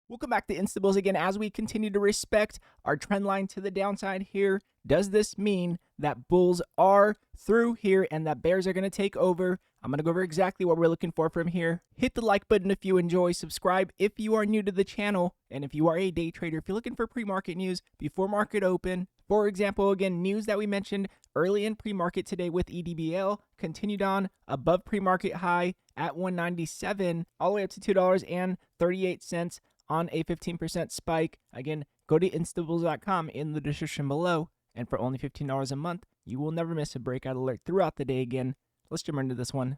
Welcome back to Instables again as we continue to respect our trend line to the downside here. Does this mean that bulls are through here and that bears are going to take over? I'm going to go over exactly what we're looking for from here. Hit the like button if you enjoy, subscribe if you are new to the channel, and if you are a day trader, if you're looking for pre-market news before market open. For example, again, news that we mentioned early in pre-market today with EDBL continued on above pre-market high at 197 all the way up to $2.38 on a 15% spike. Again, go to instables.com in the description below, and for only $15 a month, you will never miss a breakout alert throughout the day. Again, let's jump into this one.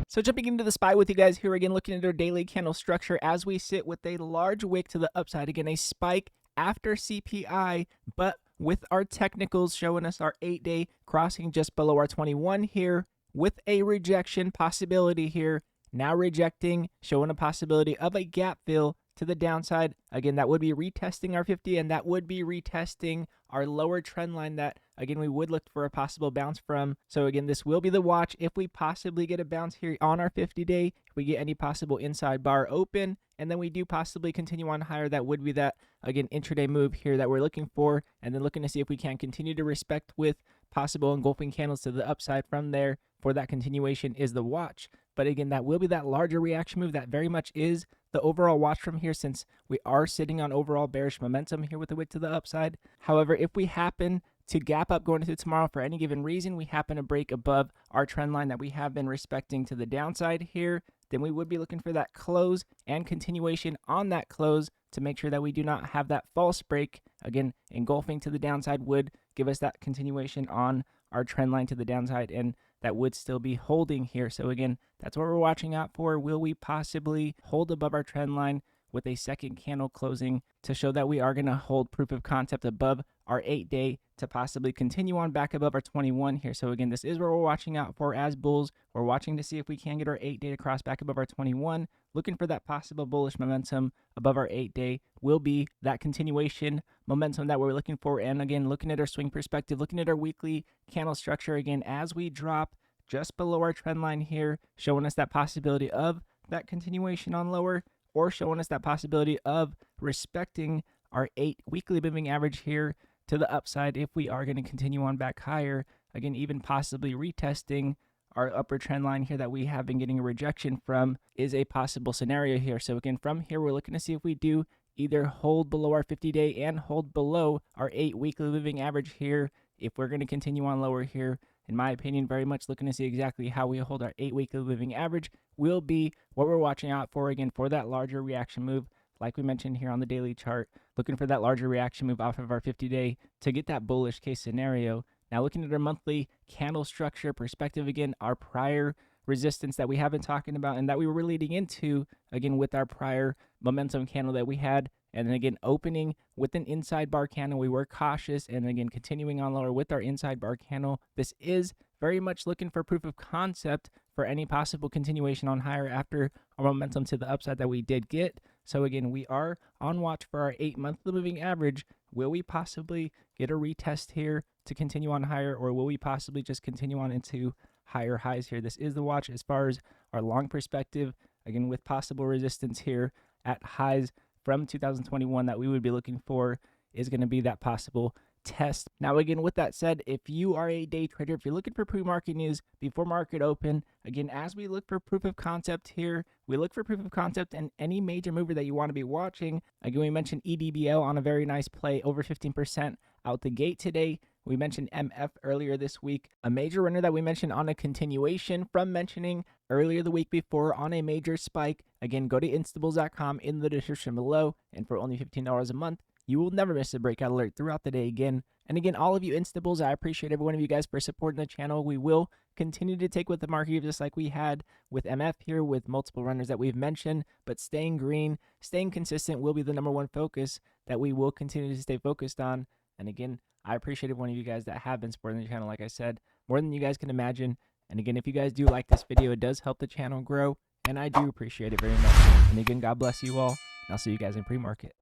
So jumping into the SPY with you guys here again, looking at our daily candle structure as we sit with a large wick to the upside. Again, a spike after CPI, but with our technicals showing us our 8-day crossing just below our 21 here with a rejection possibility here. Now rejecting, showing a possibility of a gap fill to the downside. Again, that would be retesting our 50, and that would be retesting our lower trend line that, again, we would look for a possible bounce from. So again, this will be the watch if we possibly get a bounce here on our 50-day, if we get any possible inside bar open, and then we do possibly continue on higher. That would be that, again, intraday move here that we're looking for, and then looking to see if we can continue to respect with possible engulfing candles to the upside from there. For that continuation is the watch. But again, that will be that larger reaction move. That very much is the overall watch from here, since we are sitting on overall bearish momentum here with the wick to the upside. However, if we happen to gap up going into tomorrow for any given reason, we happen to break above our trend line that we have been respecting to the downside here, then we would be looking for that close and continuation on that close to make sure that we do not have that false break. Again, engulfing to the downside would give us that continuation on our trend line to the downside, and that would still be holding here. So again, that's what we're watching out for. Will we possibly hold above our trend line with a second candle closing to show that we are going to hold proof of concept above our 8-day to possibly continue on back above our 21 here. So again, this is what we're watching out for as bulls. We're watching to see if we can get our 8-day to cross back above our 21, looking for that possible bullish momentum above our 8-day will be that continuation momentum that we're looking for. And again, looking at our swing perspective, looking at our weekly candle structure, again, as we drop just below our trend line here, showing us that possibility of that continuation on lower, or showing us that possibility of respecting our 8 weekly moving average here to the upside if we are going to continue on back higher. Again, even possibly retesting our upper trend line here that we have been getting a rejection from is a possible scenario here. So again, from here, we're looking to see if we do either hold below our 50-day and hold below our 8 weekly moving average here. If we're going to continue on lower here, in my opinion, very much looking to see exactly how we hold our 8 weekly moving average will be what we're watching out for, again, for that larger reaction move. Like we mentioned here on the daily chart, looking for that larger reaction move off of our 50-day to get that bullish case scenario. Now looking at our monthly candle structure perspective, again, our prior resistance that we have been talking about and that we were leading into, again, with our prior momentum candle that we had, and then again, opening with an inside bar candle, we were cautious, and again, continuing on lower with our inside bar candle. This is very much looking for proof of concept for any possible continuation on higher after our momentum to the upside that we did get. So again, we are on watch for our 8 monthly moving average. Will we possibly get a retest here to continue on higher, or will we possibly just continue on into higher highs here? This is the watch as far as our long perspective, again, with possible resistance here at highs from 2021 that we would be looking for is going to be that possible test. Now, again, with that said, if you are a day trader, if you're looking for pre-market news before market open, again, as we look for proof of concept here, we look for proof of concept in any major mover that you want to be watching. Again, we mentioned EDBL on a very nice play, over 15% out the gate today. We mentioned MF earlier this week, a major runner that we mentioned on a continuation from mentioning earlier the week before on a major spike. Again, go to instables.com in the description below, and for only $15 a month, you will never miss a breakout alert throughout the day again. And again, all of you Instables, I appreciate every one of you guys for supporting the channel. We will continue to take what the market gives us, like we had with MF here, with multiple runners that we've mentioned, but staying green, staying consistent will be the number one focus that we will continue to stay focused on. And again, I appreciate every one of you guys that have been supporting the channel, like I said, more than you guys can imagine. And again, if you guys do like this video, it does help the channel grow, and I do appreciate it very much. And again, God bless you all, and I'll see you guys in pre-market.